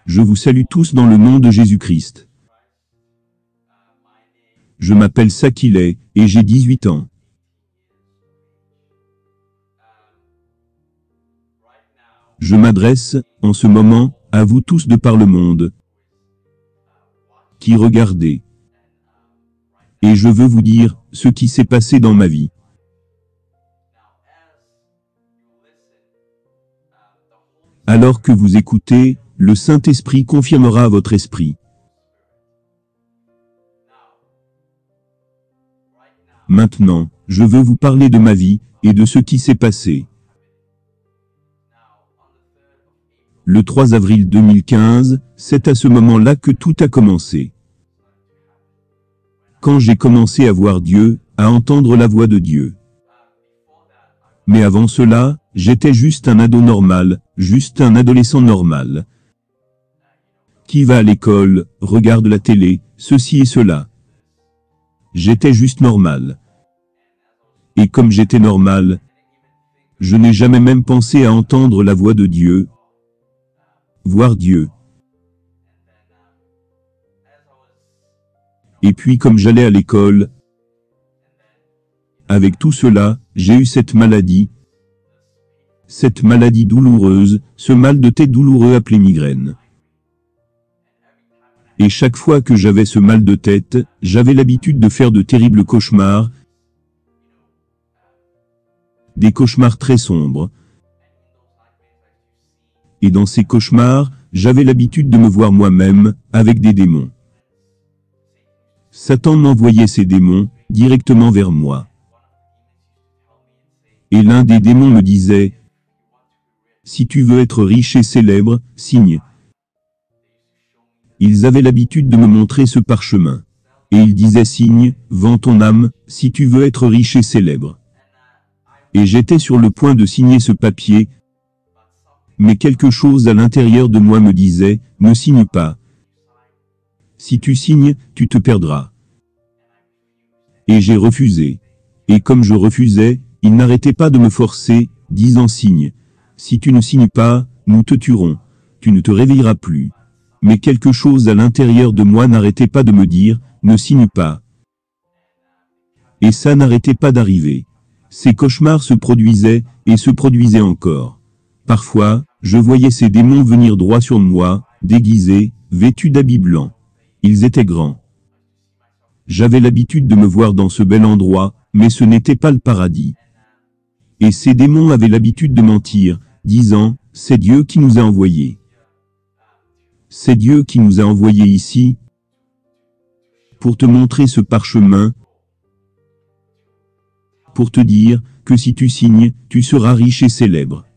Je vous salue tous dans le nom de Jésus-Christ. Je m'appelle Sakile, et j'ai 18 ans. Je m'adresse, en ce moment, à vous tous de par le monde, qui regardez. Et je veux vous dire ce qui s'est passé dans ma vie. Alors que vous écoutez, le Saint-Esprit confirmera à votre esprit. Maintenant, je veux vous parler de ma vie, et de ce qui s'est passé. Le 3 avril 2015, c'est à ce moment-là que tout a commencé. Quand j'ai commencé à voir Dieu, à entendre la voix de Dieu. Mais avant cela, j'étais juste un ado normal, juste un adolescent normal. Qui va à l'école, regarde la télé, ceci et cela. J'étais juste normal. Et comme j'étais normal, je n'ai jamais même pensé à entendre la voix de Dieu, voir Dieu. Et puis comme j'allais à l'école, avec tout cela, j'ai eu cette maladie douloureuse, ce mal de tête douloureux appelé migraine. Et chaque fois que j'avais ce mal de tête, j'avais l'habitude de faire de terribles cauchemars, des cauchemars très sombres. Et dans ces cauchemars, j'avais l'habitude de me voir moi-même, avec des démons. Satan m'envoyait ces démons, directement vers moi. Et l'un des démons me disait, « Si tu veux être riche et célèbre, signe. » Ils avaient l'habitude de me montrer ce parchemin. Et ils disaient, « Signe, vends ton âme, si tu veux être riche et célèbre. » Et j'étais sur le point de signer ce papier, mais quelque chose à l'intérieur de moi me disait, « Ne signe pas. Si tu signes, tu te perdras. » Et j'ai refusé. Et comme je refusais, il n'arrêtait pas de me forcer, disant, « Signe. Si tu ne signes pas, nous te tuerons. Tu ne te réveilleras plus. » Mais quelque chose à l'intérieur de moi n'arrêtait pas de me dire, « Ne signe pas. » Et ça n'arrêtait pas d'arriver. Ces cauchemars se produisaient, et se produisaient encore. Parfois, je voyais ces démons venir droit sur moi, déguisés, vêtus d'habits blancs. Ils étaient grands. J'avais l'habitude de me voir dans ce bel endroit, mais ce n'était pas le paradis. Et ces démons avaient l'habitude de mentir, disant, « C'est Dieu qui nous a envoyés. C'est Dieu qui nous a envoyés ici pour te montrer ce parchemin, pour te dire que si tu signes, tu seras riche et célèbre. »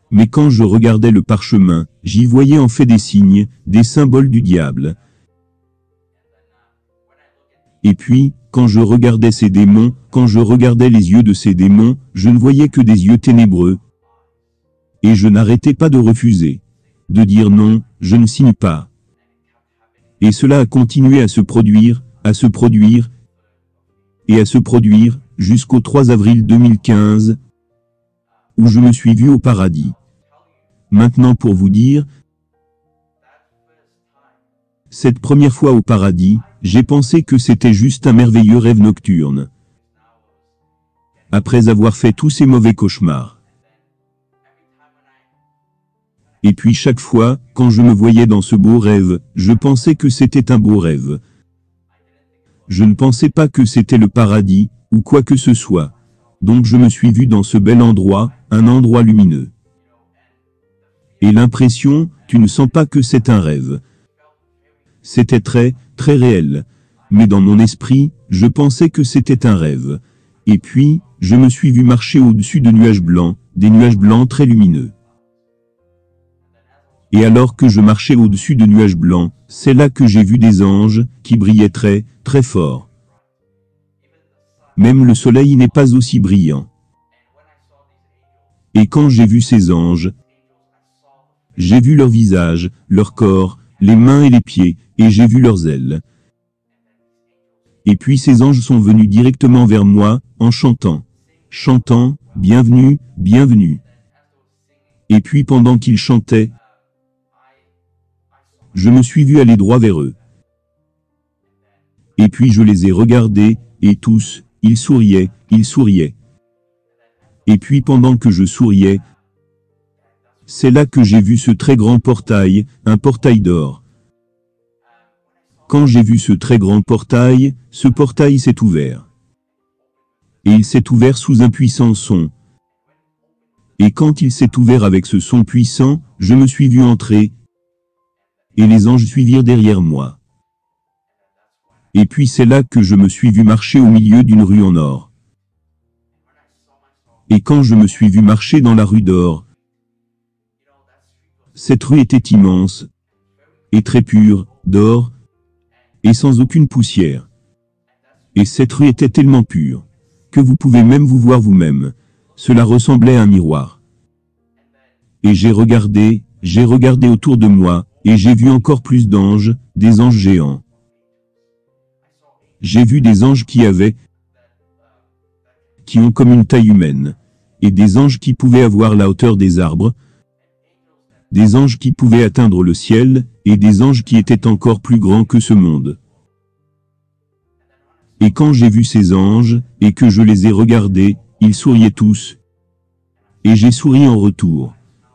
Mais quand je regardais le parchemin, j'y voyais en fait des signes, des symboles du diable. Et puis, quand je regardais ces démons, quand je regardais les yeux de ces démons, je ne voyais que des yeux ténébreux. Et je n'arrêtais pas de refuser. De dire non, je ne signe pas. Et cela a continué à se produire, et à se produire, jusqu'au 3 avril 2015, où je me suis vu au paradis. Maintenant pour vous dire, cette première fois au paradis, j'ai pensé que c'était juste un merveilleux rêve nocturne. Après avoir fait tous ces mauvais cauchemars. Et puis chaque fois, quand je me voyais dans ce beau rêve, je pensais que c'était un beau rêve. Je ne pensais pas que c'était le paradis, ou quoi que ce soit. Donc je me suis vu dans ce bel endroit, un endroit lumineux. Et l'impression, tu ne sens pas que c'est un rêve. C'était très, très réel. Mais dans mon esprit, je pensais que c'était un rêve. Et puis, je me suis vu marcher au-dessus de nuages blancs, des nuages blancs très lumineux. Et alors que je marchais au-dessus de nuages blancs, c'est là que j'ai vu des anges, qui brillaient très, très fort. Même le soleil n'est pas aussi brillant. Et quand j'ai vu ces anges, j'ai vu leur visage, leur corps, les mains et les pieds, et j'ai vu leurs ailes. Et puis ces anges sont venus directement vers moi, en chantant. Chantant, bienvenue, bienvenue. Et puis pendant qu'ils chantaient, je me suis vu aller droit vers eux. Et puis je les ai regardés, et tous, ils souriaient, ils souriaient. Et puis pendant que je souriais, c'est là que j'ai vu ce très grand portail, un portail d'or. Quand j'ai vu ce très grand portail, ce portail s'est ouvert. Et il s'est ouvert sous un puissant son. Et quand il s'est ouvert avec ce son puissant, je me suis vu entrer, et les anges suivirent derrière moi. Et puis c'est là que je me suis vu marcher au milieu d'une rue en or. Et quand je me suis vu marcher dans la rue d'or, cette rue était immense, et très pure, d'or, et sans aucune poussière. Et cette rue était tellement pure, que vous pouvez même vous voir vous-même. Cela ressemblait à un miroir. Et j'ai regardé autour de moi, et j'ai vu encore plus d'anges, des anges géants. J'ai vu des anges qui ont comme une taille humaine, et des anges qui pouvaient avoir la hauteur des arbres, des anges qui pouvaient atteindre le ciel, et des anges qui étaient encore plus grands que ce monde. Et quand j'ai vu ces anges, et que je les ai regardés, ils souriaient tous. Et j'ai souri en retour.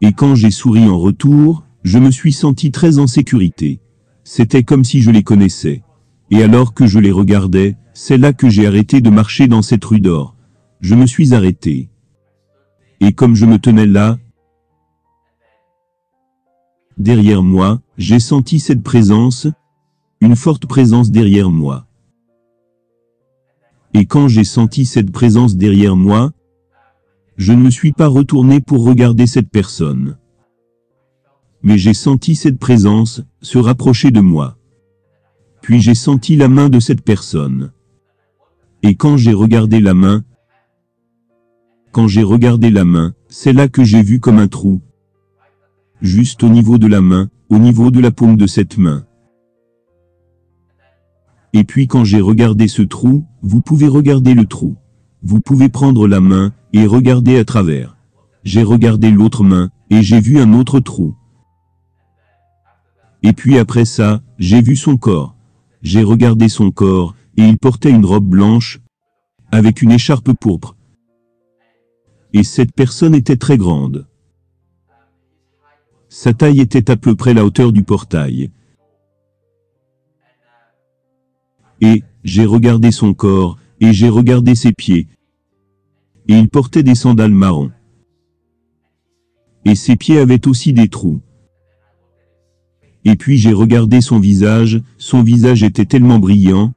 Et quand j'ai souri en retour, je me suis senti très en sécurité. C'était comme si je les connaissais. Et alors que je les regardais, c'est là que j'ai arrêté de marcher dans cette rue d'or. Je me suis arrêté. Et comme je me tenais là, derrière moi, j'ai senti cette présence, une forte présence derrière moi. Et quand j'ai senti cette présence derrière moi, je ne me suis pas retourné pour regarder cette personne. Mais j'ai senti cette présence se rapprocher de moi. Puis j'ai senti la main de cette personne. Et quand j'ai regardé la main, c'est là que j'ai vu comme un trou. Juste au niveau de la main, au niveau de la paume de cette main. Et puis quand j'ai regardé ce trou, vous pouvez regarder le trou. Vous pouvez prendre la main et regarder à travers. J'ai regardé l'autre main et j'ai vu un autre trou. Et puis après ça, j'ai vu son corps. J'ai regardé son corps et il portait une robe blanche avec une écharpe pourpre. Et cette personne était très grande. Sa taille était à peu près la hauteur du portail. Et j'ai regardé son corps, et j'ai regardé ses pieds. Et il portait des sandales marron. Et ses pieds avaient aussi des trous. Et puis j'ai regardé son visage était tellement brillant.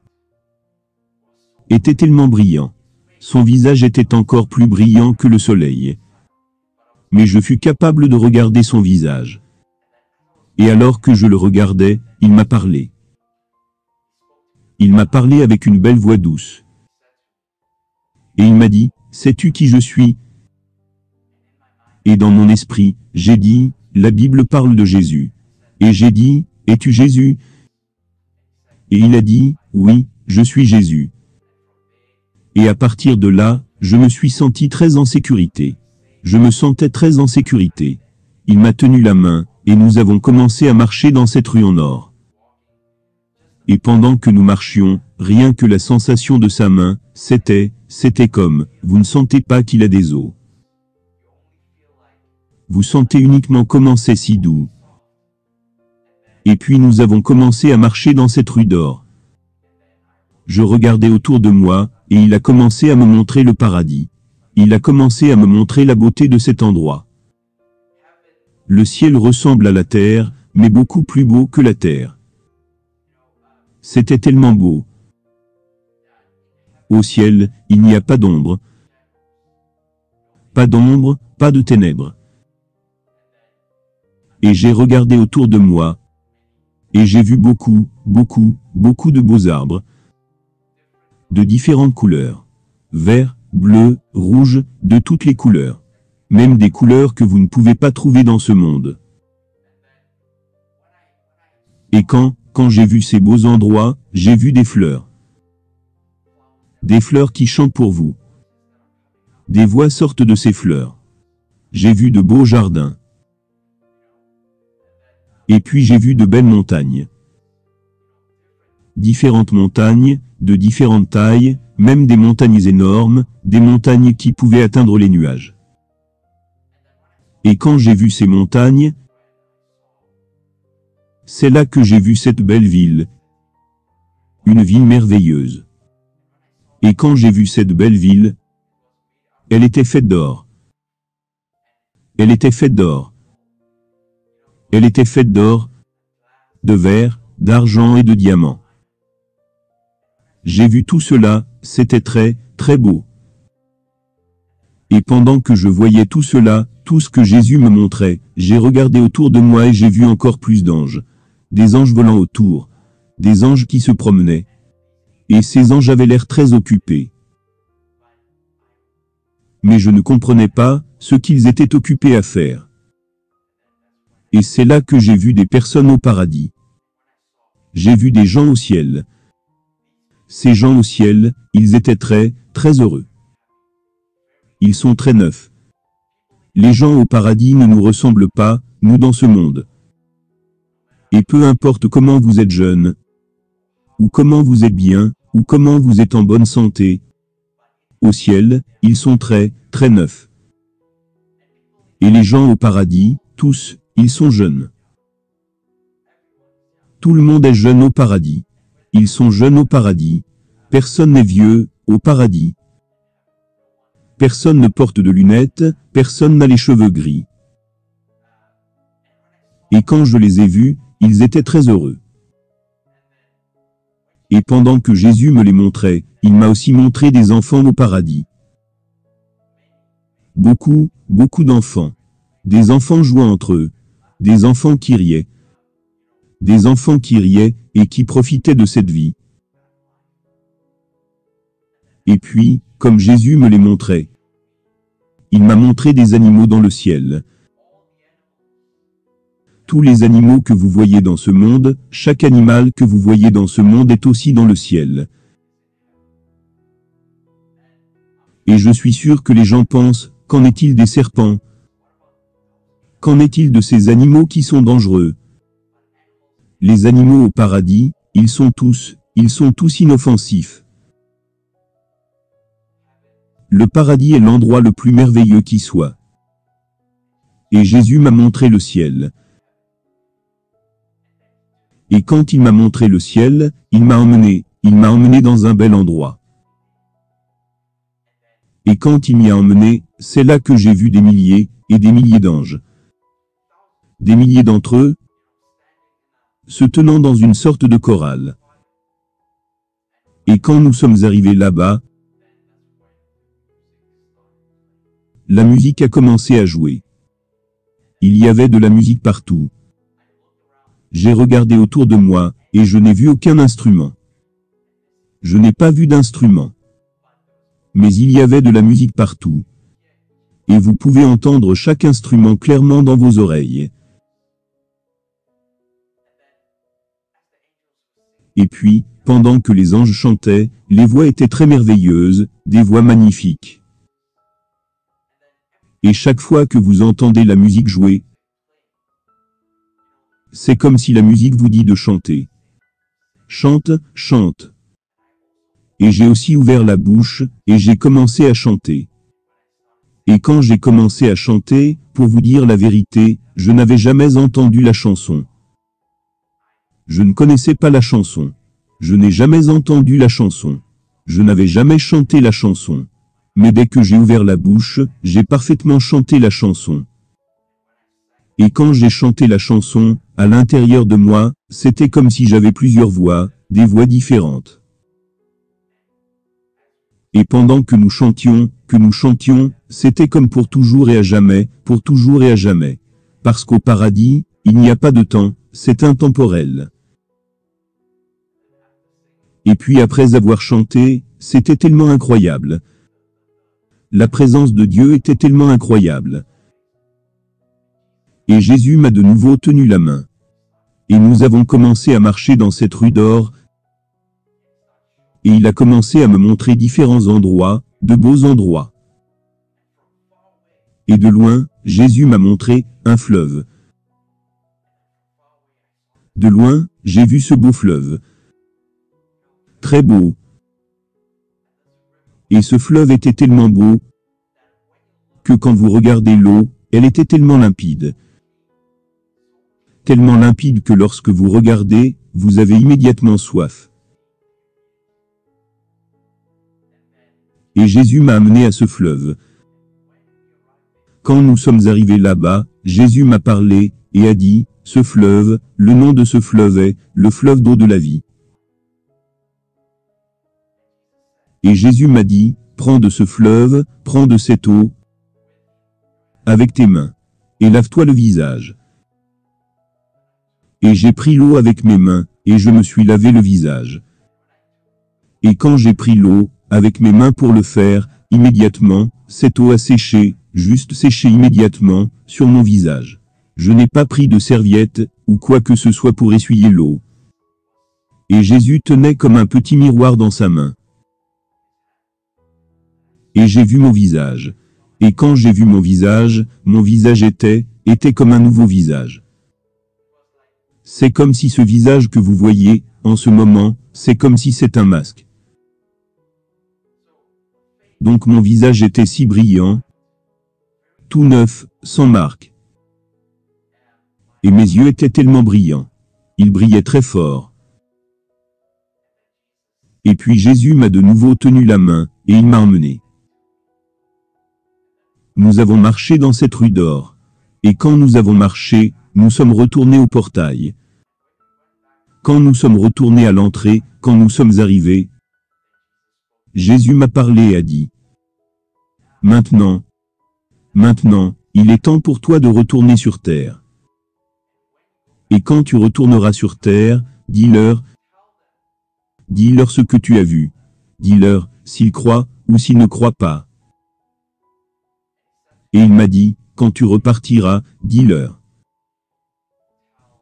Son visage était encore plus brillant que le soleil. Mais je fus capable de regarder son visage. Et alors que je le regardais, il m'a parlé. Il m'a parlé avec une belle voix douce. Et il m'a dit, « Sais-tu qui je suis ?» Et dans mon esprit, j'ai dit, « La Bible parle de Jésus. » Et j'ai dit, « Es-tu Jésus ?» Et il a dit, « Oui, je suis Jésus. » Et à partir de là, je me suis senti très en sécurité. Je me sentais très en sécurité. Il m'a tenu la main, et nous avons commencé à marcher dans cette rue en or. Et pendant que nous marchions, rien que la sensation de sa main, c'était comme, vous ne sentez pas qu'il a des os. Vous sentez uniquement comment c'est si doux. Et puis nous avons commencé à marcher dans cette rue d'or. Je regardais autour de moi, et il a commencé à me montrer le paradis. Il a commencé à me montrer la beauté de cet endroit. Le ciel ressemble à la terre, mais beaucoup plus beau que la terre. C'était tellement beau. Au ciel, il n'y a pas d'ombre. Pas d'ombre, pas de ténèbres. Et j'ai regardé autour de moi. Et j'ai vu beaucoup de beaux arbres. De différentes couleurs. Vert, bleu, rouge, de toutes les couleurs. Même des couleurs que vous ne pouvez pas trouver dans ce monde. Et quand j'ai vu ces beaux endroits, j'ai vu des fleurs. Des fleurs qui chantent pour vous. Des voix sortent de ces fleurs. J'ai vu de beaux jardins. Et puis j'ai vu de belles montagnes. Différentes montagnes, de différentes tailles, même des montagnes énormes, des montagnes qui pouvaient atteindre les nuages. Et quand j'ai vu ces montagnes, c'est là que j'ai vu cette belle ville. Une ville merveilleuse. Et quand j'ai vu cette belle ville, elle était faite d'or. Elle était faite d'or. Elle était faite d'or, de verre, d'argent et de diamants. J'ai vu tout cela, c'était très, très beau. Et pendant que je voyais tout cela, tout ce que Jésus me montrait, j'ai regardé autour de moi et j'ai vu encore plus d'anges. Des anges volant autour. Des anges qui se promenaient. Et ces anges avaient l'air très occupés. Mais je ne comprenais pas ce qu'ils étaient occupés à faire. Et c'est là que j'ai vu des personnes au paradis. J'ai vu des gens au ciel. Ces gens au ciel, ils étaient très, très heureux. Ils sont très neufs. Les gens au paradis ne nous ressemblent pas, nous dans ce monde. Et peu importe comment vous êtes jeune, ou comment vous êtes bien, ou comment vous êtes en bonne santé, au ciel, ils sont très, très neufs. Et les gens au paradis, tous, ils sont jeunes. Tout le monde est jeune au paradis. Ils sont jeunes au paradis. Personne n'est vieux, au paradis. Personne ne porte de lunettes, personne n'a les cheveux gris. Et quand je les ai vus, ils étaient très heureux. Et pendant que Jésus me les montrait, il m'a aussi montré des enfants au paradis. Beaucoup, beaucoup d'enfants. Des enfants jouant entre eux. Des enfants qui riaient. Des enfants qui riaient et qui profitaient de cette vie. Et puis, comme Jésus me les montrait, il m'a montré des animaux dans le ciel. Tous les animaux que vous voyez dans ce monde, chaque animal que vous voyez dans ce monde est aussi dans le ciel. Et je suis sûr que les gens pensent, qu'en est-il des serpents? Qu'en est-il de ces animaux qui sont dangereux? Les animaux au paradis, ils sont tous inoffensifs. Le paradis est l'endroit le plus merveilleux qui soit. Et Jésus m'a montré le ciel. Et quand il m'a montré le ciel, il m'a emmené dans un bel endroit. Et quand il m'y a emmené, c'est là que j'ai vu des milliers et des milliers d'anges. Des milliers d'entre eux, se tenant dans une sorte de chorale. Et quand nous sommes arrivés là-bas, la musique a commencé à jouer. Il y avait de la musique partout. J'ai regardé autour de moi, et je n'ai vu aucun instrument. Je n'ai pas vu d'instrument. Mais il y avait de la musique partout. Et vous pouvez entendre chaque instrument clairement dans vos oreilles. Et puis, pendant que les anges chantaient, les voix étaient très merveilleuses, des voix magnifiques. Et chaque fois que vous entendez la musique jouer, c'est comme si la musique vous dit de chanter. Chante, chante. Et j'ai aussi ouvert la bouche, et j'ai commencé à chanter. Et quand j'ai commencé à chanter, pour vous dire la vérité, je n'avais jamais entendu la chanson. Je ne connaissais pas la chanson. Je n'ai jamais entendu la chanson. Je n'avais jamais chanté la chanson. Mais dès que j'ai ouvert la bouche, j'ai parfaitement chanté la chanson. Et quand j'ai chanté la chanson, à l'intérieur de moi, c'était comme si j'avais plusieurs voix, des voix différentes. Et pendant que nous chantions, c'était comme pour toujours et à jamais, pour toujours et à jamais. Parce qu'au paradis, il n'y a pas de temps, c'est intemporel. Et puis après avoir chanté, c'était tellement incroyable. La présence de Dieu était tellement incroyable. Et Jésus m'a de nouveau tenu la main. Et nous avons commencé à marcher dans cette rue d'or. Et il a commencé à me montrer différents endroits, de beaux endroits. Et de loin, Jésus m'a montré un fleuve. De loin, j'ai vu ce beau fleuve. Très beau. Et ce fleuve était tellement beau que quand vous regardez l'eau, elle était tellement limpide. Tellement limpide que lorsque vous regardez, vous avez immédiatement soif. Et Jésus m'a amené à ce fleuve. Quand nous sommes arrivés là-bas, Jésus m'a parlé et a dit, ce fleuve, le nom de ce fleuve est le fleuve d'eau de la vie. Et Jésus m'a dit, prends de ce fleuve, prends de cette eau avec tes mains, et lave-toi le visage. Et j'ai pris l'eau avec mes mains, et je me suis lavé le visage. Et quand j'ai pris l'eau, avec mes mains pour le faire, immédiatement, cette eau a séché, juste séché immédiatement, sur mon visage. Je n'ai pas pris de serviette, ou quoi que ce soit pour essuyer l'eau. Et Jésus tenait comme un petit miroir dans sa main. Et j'ai vu mon visage. Et quand j'ai vu mon visage était comme un nouveau visage. C'est comme si ce visage que vous voyez, en ce moment, c'est comme si c'est un masque. Donc mon visage était si brillant, tout neuf, sans marque. Et mes yeux étaient tellement brillants. Ils brillaient très fort. Et puis Jésus m'a de nouveau tenu la main, et il m'a emmené. Nous avons marché dans cette rue d'or. Et quand nous avons marché, nous sommes retournés au portail. Quand nous sommes retournés à l'entrée, quand nous sommes arrivés, Jésus m'a parlé et a dit, Maintenant, il est temps pour toi de retourner sur terre. Et quand tu retourneras sur terre, dis-leur ce que tu as vu. Dis-leur s'ils croient ou s'ils ne croient pas. Et il m'a dit, quand tu repartiras, dis-leur.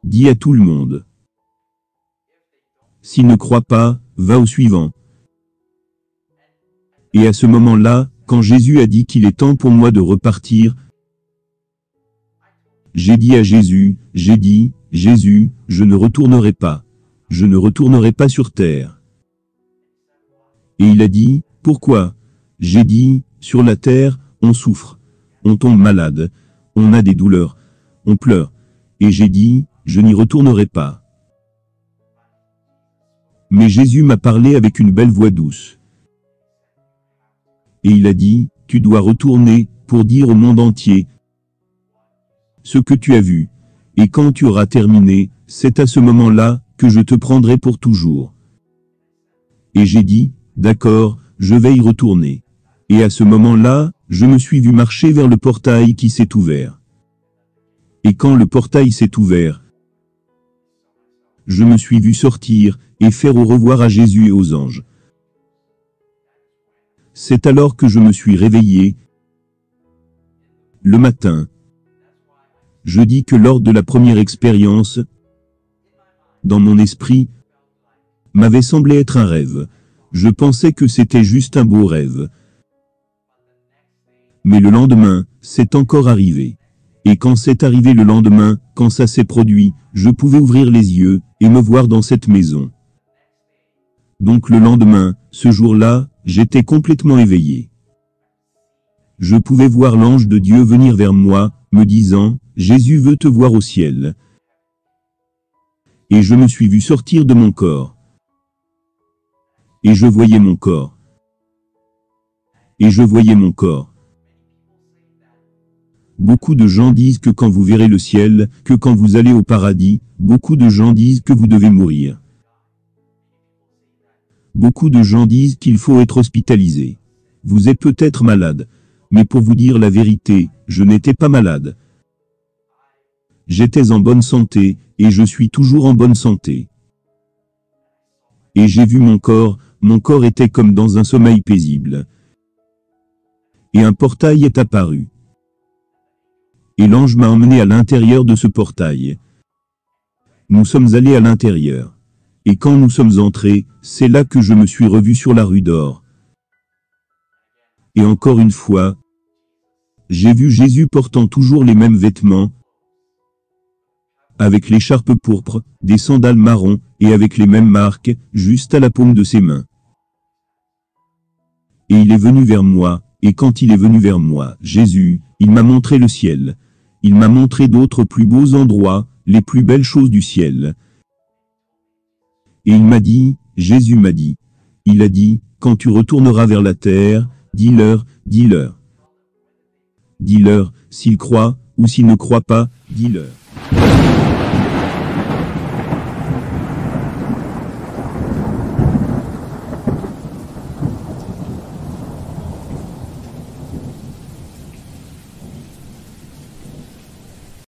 Dis à tout le monde. S'ils ne croient pas, va au suivant. Et à ce moment-là, quand Jésus a dit qu'il est temps pour moi de repartir, j'ai dit à Jésus, Jésus, je ne retournerai pas. Je ne retournerai pas sur terre. Et il a dit, pourquoi? J'ai dit, sur la terre, on souffre, on tombe malade, on a des douleurs, on pleure. Et j'ai dit, je n'y retournerai pas. Mais Jésus m'a parlé avec une belle voix douce. Et il a dit, tu dois retourner, pour dire au monde entier ce que tu as vu. Et quand tu auras terminé, c'est à ce moment-là que je te prendrai pour toujours. Et j'ai dit, d'accord, je vais y retourner. Et à ce moment-là, je me suis vu marcher vers le portail qui s'est ouvert. Et quand le portail s'est ouvert, je me suis vu sortir et faire au revoir à Jésus et aux anges. C'est alors que je me suis réveillé le matin. Je dis que lors de la première expérience, dans mon esprit, m'avait semblé être un rêve. Je pensais que c'était juste un beau rêve. Mais le lendemain, c'est encore arrivé. Et quand c'est arrivé le lendemain, quand ça s'est produit, je pouvais ouvrir les yeux et me voir dans cette maison. Donc le lendemain, ce jour-là, j'étais complètement éveillé. Je pouvais voir l'ange de Dieu venir vers moi, me disant, Jésus veut te voir au ciel. Et je me suis vu sortir de mon corps. Et je voyais mon corps. Et je voyais mon corps. Beaucoup de gens disent que quand vous verrez le ciel, que quand vous allez au paradis, beaucoup de gens disent que vous devez mourir. Beaucoup de gens disent qu'il faut être hospitalisé. Vous êtes peut-être malade. Mais pour vous dire la vérité, je n'étais pas malade. J'étais en bonne santé, et je suis toujours en bonne santé. Et j'ai vu mon corps était comme dans un sommeil paisible. Et un portail est apparu. Et l'ange m'a emmené à l'intérieur de ce portail. Nous sommes allés à l'intérieur. Et quand nous sommes entrés, c'est là que je me suis revu sur la rue d'or. Et encore une fois, j'ai vu Jésus portant toujours les mêmes vêtements, avec l'écharpe pourpre, des sandales marron, et avec les mêmes marques, juste à la paume de ses mains. Et il est venu vers moi, et quand il est venu vers moi, Jésus, il m'a montré le ciel. Il m'a montré d'autres plus beaux endroits, les plus belles choses du ciel. Et il m'a dit, Jésus m'a dit, il a dit, quand tu retourneras vers la terre, dis-leur, dis-leur. Dis-leur, s'ils croient, ou s'ils ne croient pas, dis-leur.